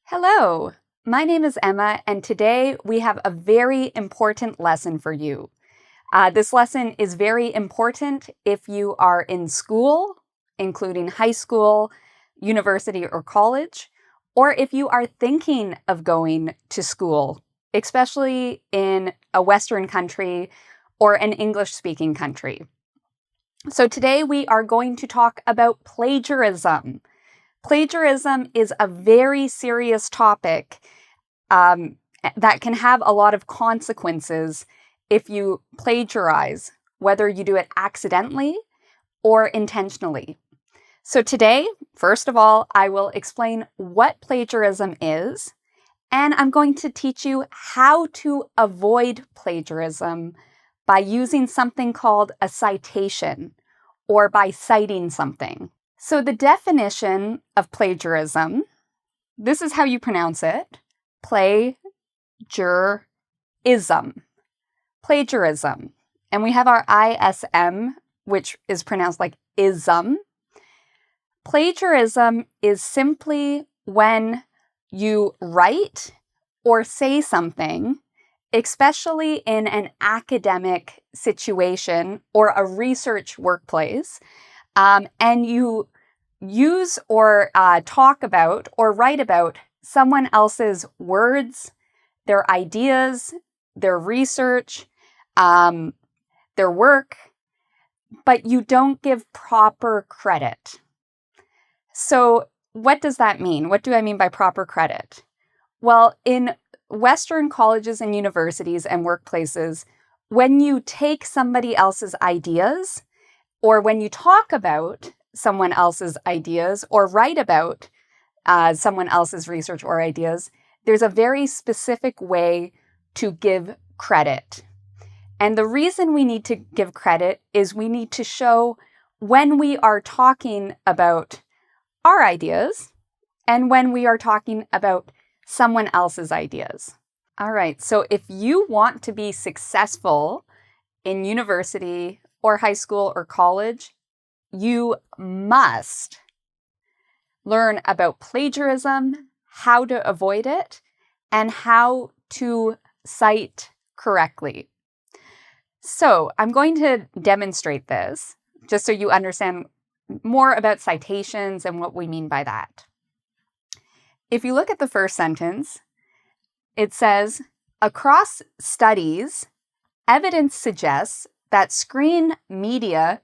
Hello, my name is Emma, and today we have a very important lesson for you. This lesson is very important if you are in school, including high school, university, or college, or if you are thinking of going to school, especially in a Western country or an English-speaking country. So today we are going to talk about plagiarism. Plagiarism is a very serious topic that can have a lot of consequences if you plagiarize, whether you do it accidentally or intentionally. So today, first of all, I will explain what plagiarism is, and I'm going to teach you how to avoid plagiarism by using something called a citation, or by citing something. So the definition of plagiarism, this is how you pronounce it, plagiarism. Plagiarism. And we have our ISM, which is pronounced like ism. Plagiarism is simply when you write or say something, especially in an academic situation or a research workplace, and you use or talk about or write about someone else's words, their ideas, their research, their work, but you don't give proper credit. So what does that mean? What do I mean by proper credit? Well, in Western colleges and universities and workplaces, when you take somebody else's ideas, or when you talk about someone else's ideas or write about someone else's research or ideas, there's a very specific way to give credit. And the reason we need to give credit is we need to show when we are talking about our ideas and when we are talking about someone else's ideas. All right, so if you want to be successful in university or high school or college, you must learn about plagiarism, how to avoid it, and how to cite correctly. So I'm going to demonstrate this just so you understand more about citations and what we mean by that. If you look at the first sentence, it says, across studies, evidence suggests that screen media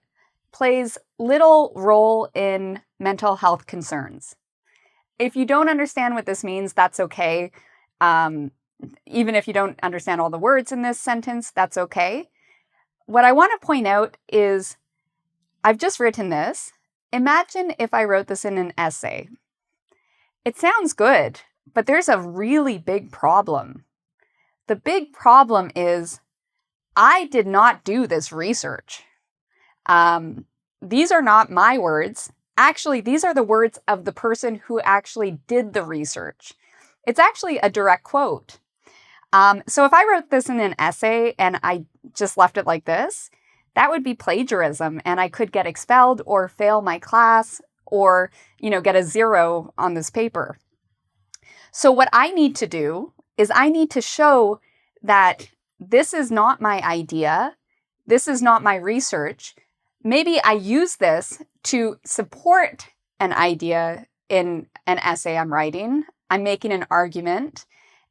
plays little role in mental health concerns. If you don't understand what this means, that's okay. Even if you don't understand all the words in this sentence, that's okay. What I want to point out is, I've just written this. Imagine if I wrote this in an essay. It sounds good, but there's a really big problem. The big problem is, I did not do this research. These are not my words. Actually, these are the words of the person who actually did the research. It's actually a direct quote. So if I wrote this in an essay and I just left it like this, that would be plagiarism, and I could get expelled or fail my class or, get a 0 on this paper. So what I need to do is I need to show that this is not my idea. This is not my research. Maybe I use this to support an idea in an essay I'm writing. I'm making an argument,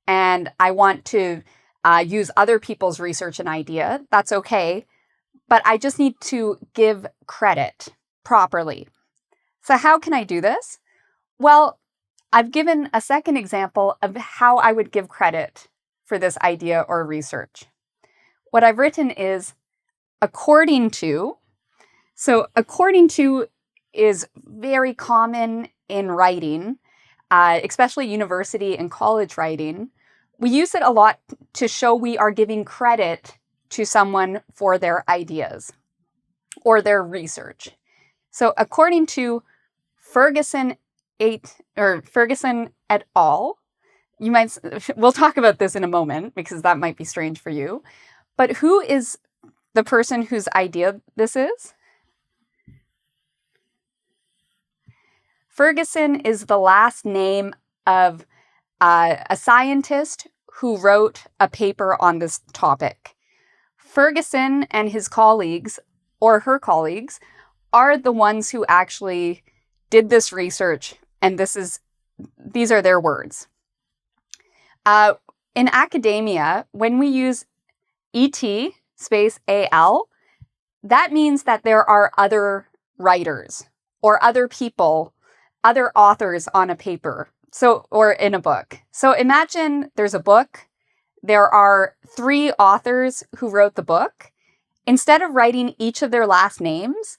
and I want to use other people's research and idea. That's okay. But I just need to give credit properly. So how can I do this? Well, I've given a second example of how I would give credit for this idea or research. What I've written is according to. So according to is very common in writing, especially university and college writing. We use it a lot to show we are giving credit to someone for their ideas or their research. So according to Ferguson et al., we'll talk about this in a moment because that might be strange for you. But who is the person whose idea this is? Ferguson is the last name of a scientist who wrote a paper on this topic. Ferguson and his colleagues, or her colleagues, are the ones who actually did this research, and these are their words. In academia, when we use ET space AL, that means that there are other writers or other people, other authors on a paper, or in a book. So imagine there's a book. There are 3 authors who wrote the book. Instead of writing each of their last names,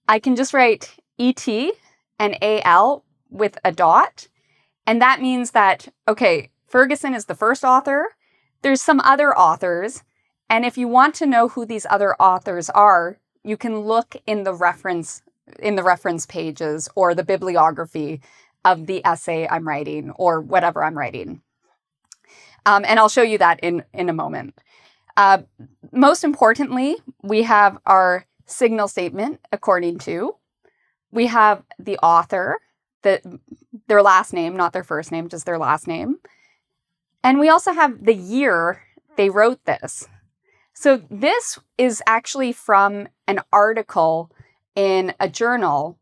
I can just write ET and AL with a dot. And that means that, okay, Ferguson is the first author. There's some other authors. And if you want to know who these other authors are, you can look in the reference pages or the bibliography of the essay I'm writing or whatever I'm writing. And I'll show you that in a moment. Most importantly, we have our signal statement according to. We have the author, their last name, not their first name, just their last name. And we also have the year they wrote this. So this is actually from an article in a journal,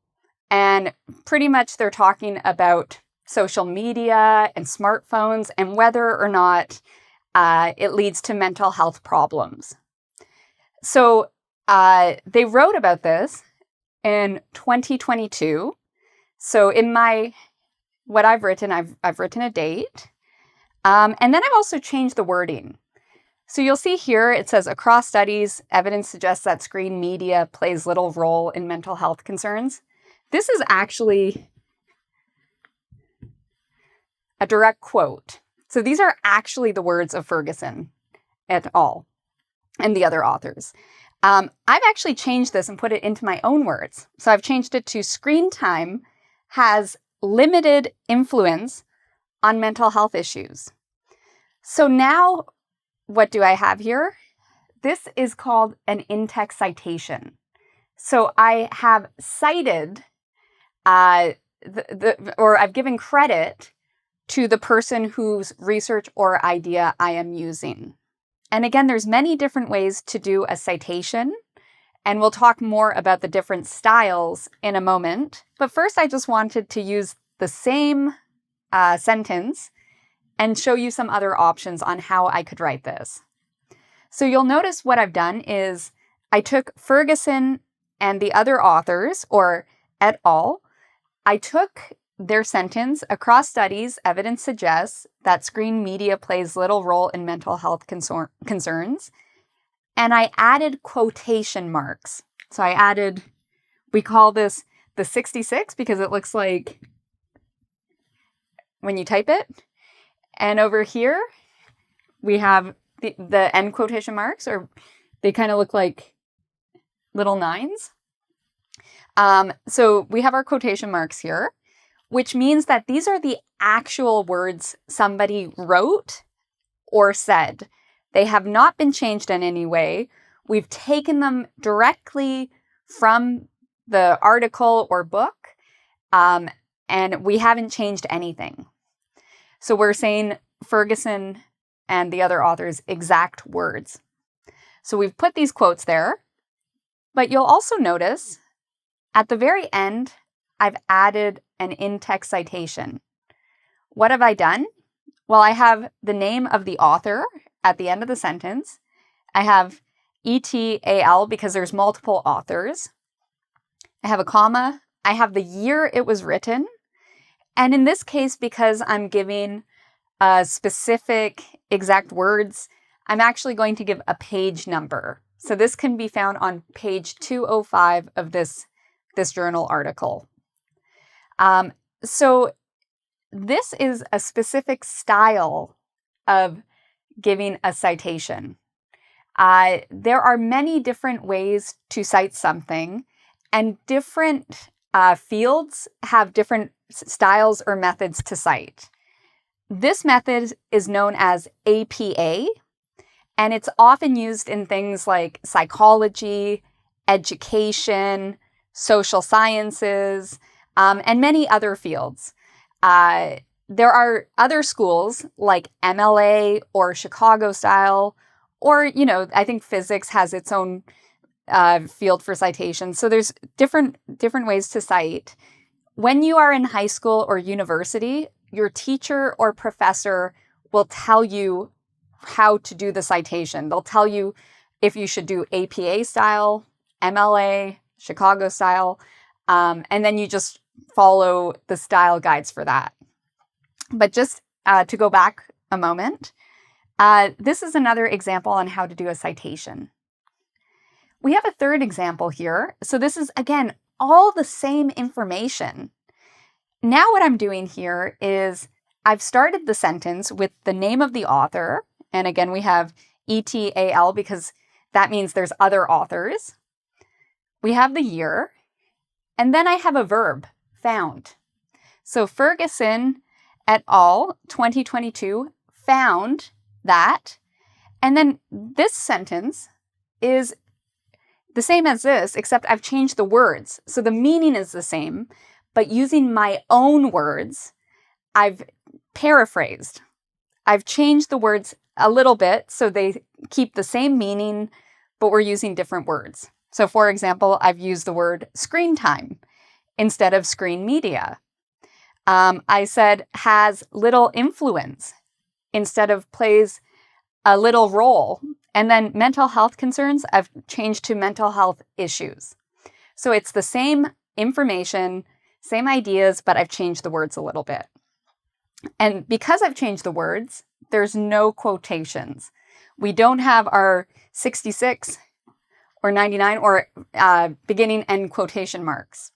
and pretty much they're talking about social media and smartphones and whether or not it leads to mental health problems. So they wrote about this in 2022. So in what I've written, I've written a date. And then I've also changed the wording. So you'll see here, it says, across studies, evidence suggests that screen media plays little role in mental health concerns. This is actually a direct quote. So these are actually the words of Ferguson et al. And the other authors. I've actually changed this and put it into my own words. So I've changed it to screen time has limited influence on mental health issues. So now, what do I have here? This is called an in-text citation. So I have cited, or I've given credit to the person whose research or idea I am using. And again, there's many different ways to do a citation, and we'll talk more about the different styles in a moment. But first, I just wanted to use the same sentence and show you some other options on how I could write this. So you'll notice what I've done is I took Ferguson and the other authors, or et al. I took their sentence, across studies, evidence suggests that screen media plays little role in mental health concerns. And I added quotation marks. So we call this the 66 because it looks like when you type it. And over here, we have the end quotation marks, or they kind of look like little 9s. So we have our quotation marks here, which means that these are the actual words somebody wrote or said. They have not been changed in any way. We've taken them directly from the article or book, and we haven't changed anything. So we're saying Ferguson and the other authors' exact words. So we've put these quotes there, but you'll also notice at the very end, I've added an in-text citation. What have I done? Well, I have the name of the author at the end of the sentence. I have ETAL because there's multiple authors. I have a comma. I have the year it was written. And in this case, because I'm giving specific exact words, I'm actually going to give a page number. So this can be found on page 205 of this journal article. So this is a specific style of giving a citation. There are many different ways to cite something, and different fields have different styles or methods to cite. This method is known as APA, and it's often used in things like psychology, education, social sciences, and many other fields. there are other schools like MLA or Chicago style, or, I think physics has its own field for citation. So there's different ways to cite. When you are in high school or university, your teacher or professor will tell you how to do the citation. They'll tell you if you should do APA style, MLA, Chicago style, and then you just follow the style guides for that. But just to go back a moment, this is another example on how to do a citation. We have a third example here. So this is, again, all the same information. Now what I'm doing here is I've started the sentence with the name of the author. And again, we have ETAL because that means there's other authors. We have the year. And then I have a verb, found. So Ferguson et al. 2022 found that. And then this sentence is the same as this, except I've changed the words. So the meaning is the same, but using my own words, I've paraphrased. I've changed the words a little bit so they keep the same meaning, but we're using different words. So for example, I've used the word screen time instead of screen media. I said has little influence instead of plays a little role. And then mental health concerns, I've changed to mental health issues. So it's the same information, same ideas, but I've changed the words a little bit. And because I've changed the words, there's no quotations. We don't have our 66 or 99 or beginning and quotation marks.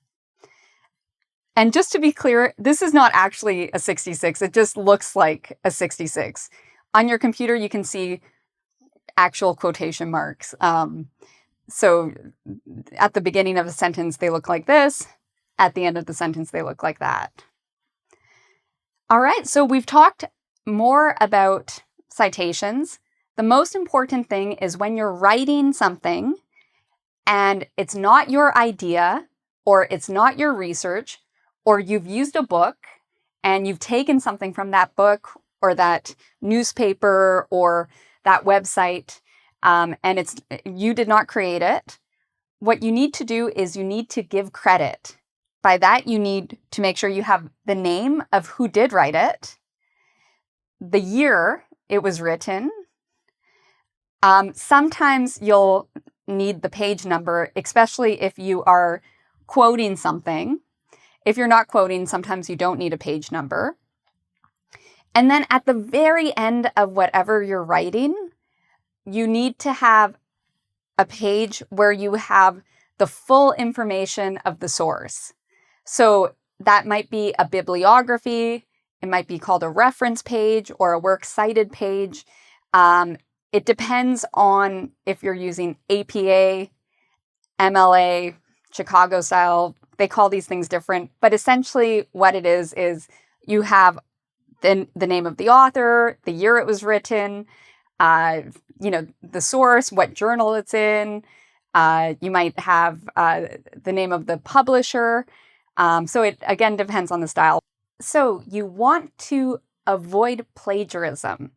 And just to be clear, this is not actually a 66. It just looks like a 66. On your computer, you can see actual quotation marks. So at the beginning of a sentence, they look like this. At the end of the sentence, they look like that. All right, so we've talked more about citations. The most important thing is when you're writing something and it's not your idea or it's not your research, or you've used a book and you've taken something from that book or that newspaper or that website, and you did not create it. What you need to do is you need to give credit. By that, you need to make sure you have the name of who did write it, the year it was written. Sometimes you'll need the page number, especially if you are quoting something. If you're not quoting, sometimes you don't need a page number. And then at the very end of whatever you're writing, you need to have a page where you have the full information of the source. So that might be a bibliography, it might be called a reference page or a works cited page. It depends on if you're using APA, MLA, Chicago style. They call these things different, but essentially what it is you have the name of the author, the year it was written, the source, what journal it's in. You might have the name of the publisher. So it, again, depends on the style. So you want to avoid plagiarism.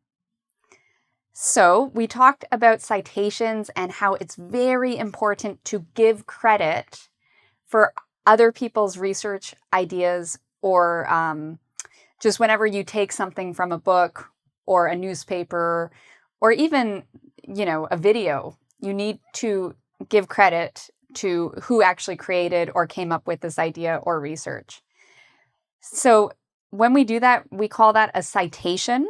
So we talked about citations and how it's very important to give credit for other people's research ideas, or just whenever you take something from a book or a newspaper or even, a video, you need to give credit to who actually created or came up with this idea or research. So when we do that, we call that a citation.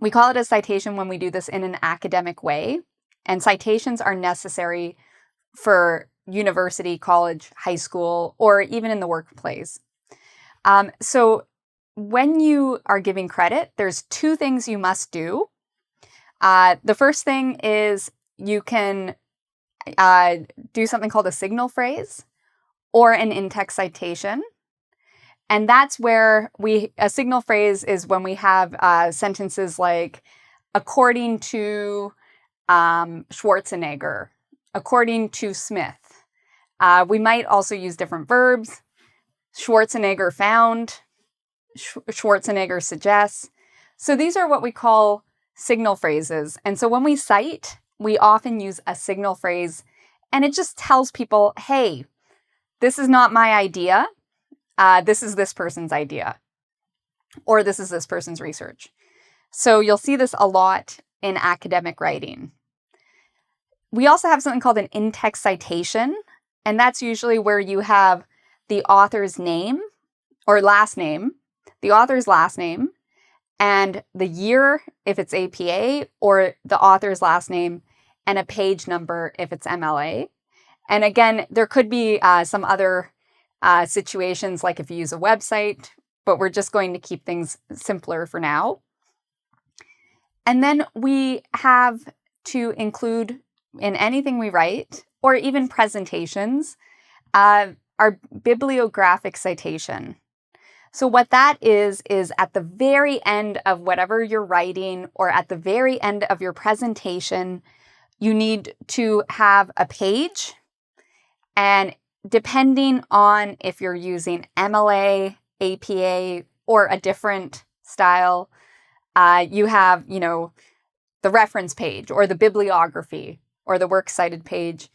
We call it a citation when we do this in an academic way. And citations are necessary for university, college, high school, or even in the workplace. So when you are giving credit, there's two things you must do. The first thing is you can do something called a signal phrase or an in-text citation. And that's where a signal phrase is when we have sentences like, according to Schwarzenegger, according to Smith. We might also use different verbs. Schwarzenegger found, Schwarzenegger suggests. So these are what we call signal phrases. And so when we cite, we often use a signal phrase, and it just tells people, hey, this is not my idea. This is this person's idea, or this is this person's research. So you'll see this a lot in academic writing. We also have something called an in-text citation, and that's usually where you have the author's name or last name, the author's last name, and the year if it's APA, or the author's last name and a page number if it's MLA. And again, there could be some other situations, like if you use a website, but we're just going to keep things simpler for now. And then we have to include in anything we write, or even presentations, our bibliographic citation. So what that is at the very end of whatever you're writing, or at the very end of your presentation, you need to have a page. And depending on if you're using MLA, APA, or a different style, you have, the reference page, or the bibliography, or the works cited page.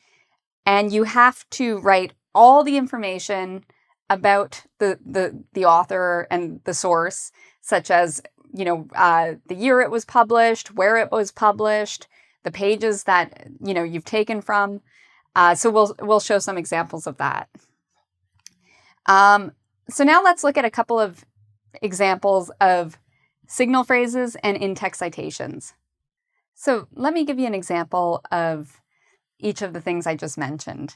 And you have to write all the information about the author and the source, such as, the year it was published, where it was published, the pages that, you've taken from. So we'll show some examples of that. So now let's look at a couple of examples of signal phrases and in-text citations. So let me give you an example of each of the things I just mentioned.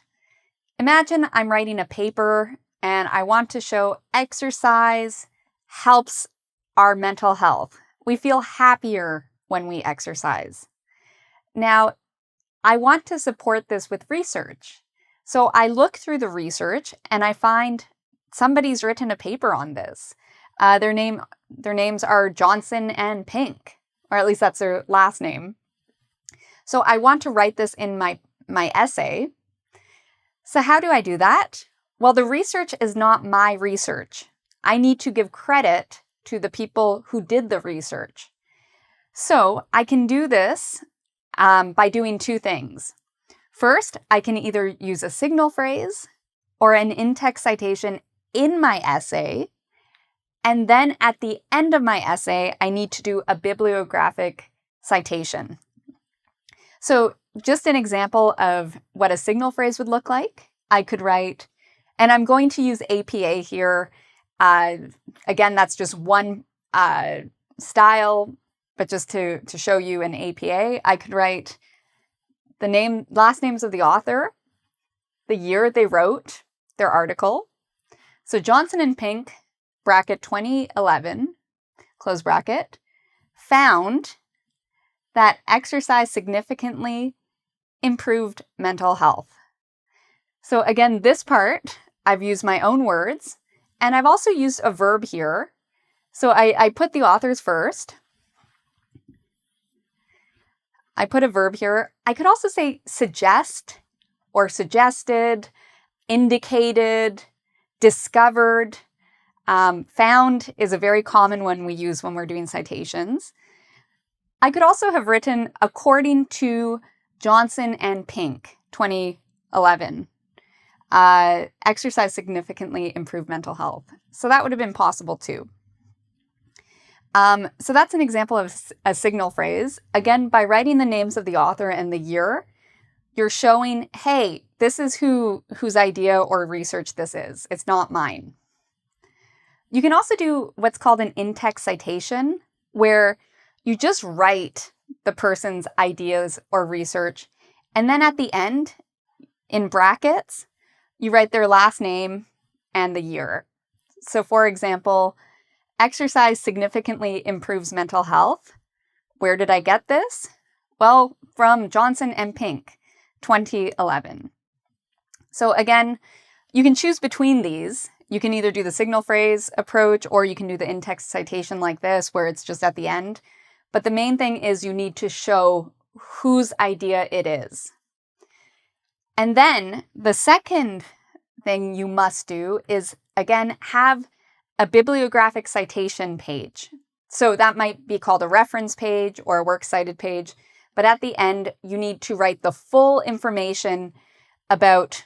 Imagine I'm writing a paper and I want to show exercise helps our mental health. We feel happier when we exercise. Now, I want to support this with research. So I look through the research and I find somebody's written a paper on this. Their names are Johnson and Pink, or at least that's their last name. So I want to write this in my essay. So how do I do that? Well, the research is not my research. I need to give credit to the people who did the research. So I can do this by doing two things. First, I can either use a signal phrase or an in-text citation in my essay. And then at the end of my essay, I need to do a bibliographic citation. So just an example of what a signal phrase would look like, I could write, and I'm going to use APA here. Again, that's just one style, but just to show you an APA, I could write the last names of the author, the year they wrote their article. So Johnson and Pink, bracket 2011, close bracket, found that exercise significantly improved mental health. So again, this part, I've used my own words, and I've also used a verb here. So I put the authors first. I put a verb here. I could also say suggest, or suggested, indicated, discovered. Found is a very common one we use when we're doing citations. I could also have written according to Johnson and Pink, 2011. Exercise significantly improved mental health. So that would have been possible too. So that's an example of a signal phrase. Again, by writing the names of the author and the year, you're showing, hey, this is whose idea or research this is. It's not mine. You can also do what's called an in-text citation, where you just write the person's ideas or research, and then at the end, in brackets, you write their last name and the year. So for example, exercise significantly improves mental health. Where did I get this? Well, from Johnson and Pink, 2011. So again, you can choose between these. You can either do the signal phrase approach, or you can do the in-text citation like this, where it's just at the end. But the main thing is you need to show whose idea it is. And then the second thing you must do is, again, have a bibliographic citation page. So that might be called a reference page or a works cited page. But at the end, you need to write the full information about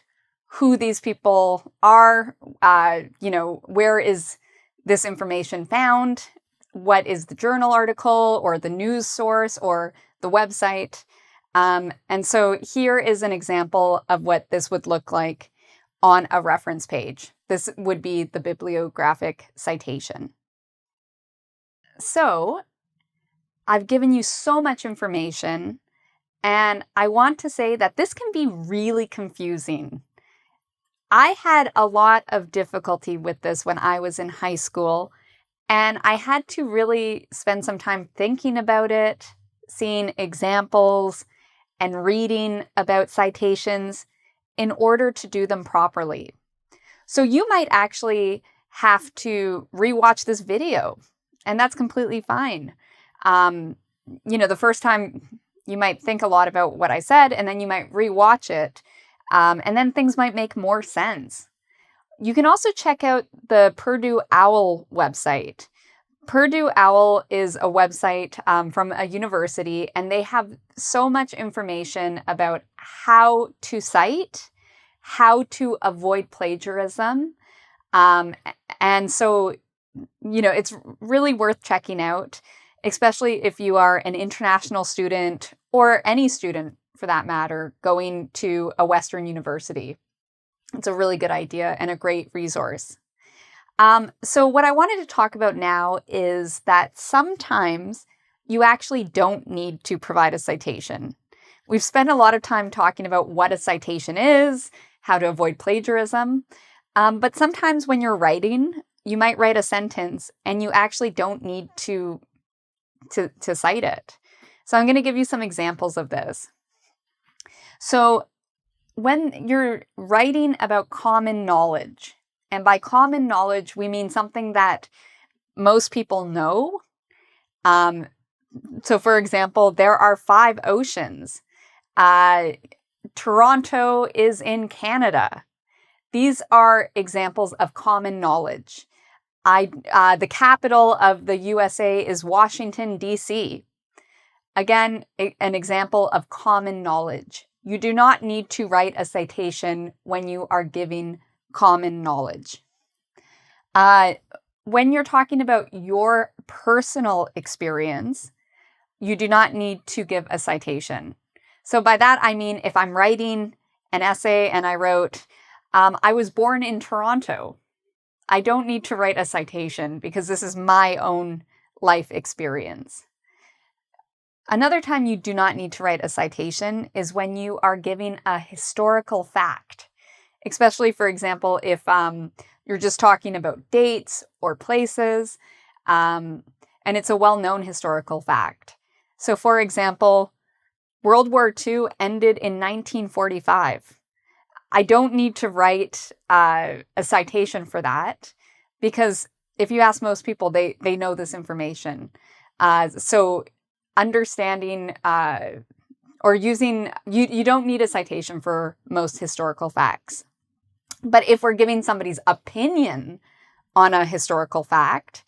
who these people are, where is this information found, what is the journal article or the news source or the website. And so here is an example of what this would look like on a reference page. This would be the bibliographic citation. So I've given you so much information, and I want to say that this can be really confusing. I had a lot of difficulty with this when I was in high school, and I had to really spend some time thinking about it, seeing examples, and reading about citations in order to do them properly. So you might actually have to rewatch this video, and that's completely fine. The first time you might think a lot about what I said, and then you might rewatch it, and then things might make more sense. You can also check out the Purdue OWL website. Purdue OWL is a website from a university, and they have so much information about how to cite, how to avoid plagiarism. And so, it's really worth checking out, especially if you are an international student or any student, for that matter, going to a Western university. It's a really good idea and a great resource. So what I wanted to talk about now is that sometimes you actually don't need to provide a citation. We've spent a lot of time talking about what a citation is, how to avoid plagiarism, but sometimes when you're writing, you might write a sentence and you actually don't need to cite it. So I'm going to give you some examples of this. So when you're writing about common knowledge, and by common knowledge, we mean something that most people know. So for example, there are 5 oceans. Toronto is in Canada. These are examples of common knowledge. The capital of the USA is Washington, D.C. Again, an example of common knowledge. You do not need to write a citation when you are giving common knowledge. When you're talking about your personal experience, you do not need to give a citation. So by that, I mean, if I'm writing an essay and I wrote, I was born in Toronto, I don't need to write a citation because this is my own life experience. Another time you do not need to write a citation is when you are giving a historical fact, especially, for example, if you're just talking about dates or places, and it's a well-known historical fact. So, for example, World War II ended in 1945. I don't need to write a citation for that because if you ask most people, they know this information. So understanding or using, you don't need a citation for most historical facts. But if we're giving somebody's opinion on a historical fact,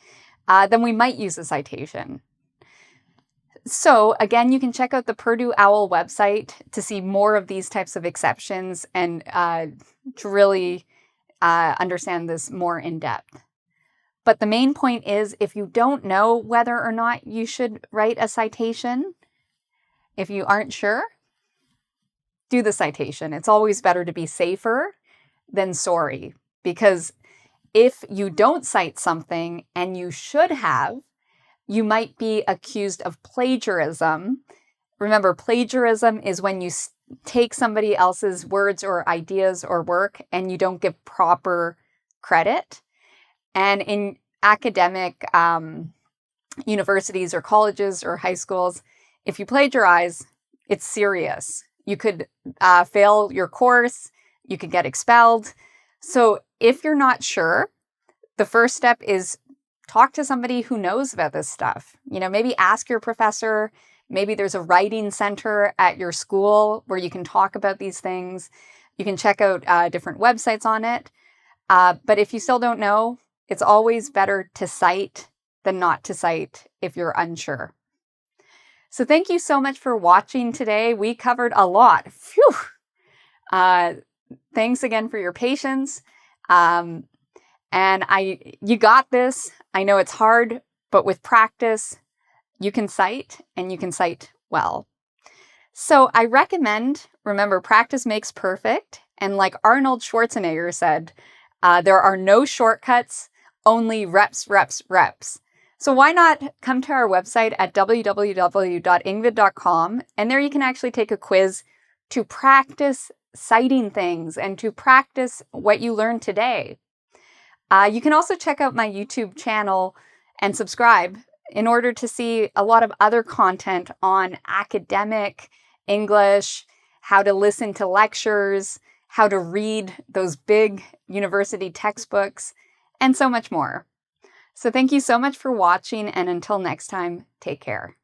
then we might use a citation. So again, you can check out the Purdue OWL website to see more of these types of exceptions and to really understand this more in depth. But the main point is, if you don't know whether or not you should write a citation, if you aren't sure, do the citation. It's always better to be safer than sorry, because if you don't cite something and you should have, you might be accused of plagiarism. Remember, plagiarism is when you take somebody else's words or ideas or work and you don't give proper credit. And in academic universities or colleges or high schools, if you plagiarize, it's serious. You could fail your course, you could get expelled. So if you're not sure, the first step is talk to somebody who knows about this stuff. Maybe ask your professor. Maybe there's a writing center at your school where you can talk about these things. You can check out different websites on it. But if you still don't know, It's always better to cite than not to cite if you're unsure. So thank you so much for watching today. We covered a lot. Phew! Thanks again for your patience. And you got this. I know it's hard, but with practice, you can cite, and you can cite well. So I recommend, remember, practice makes perfect. And like Arnold Schwarzenegger said, there are no shortcuts, only reps, reps, reps. So why not come to our website at www.engvid.com, and there you can actually take a quiz to practice citing things and to practice what you learned today. You can also check out my YouTube channel and subscribe in order to see a lot of other content on academic English, how to listen to lectures, how to read those big university textbooks, and so much more. So thank you so much for watching, and until next time, take care.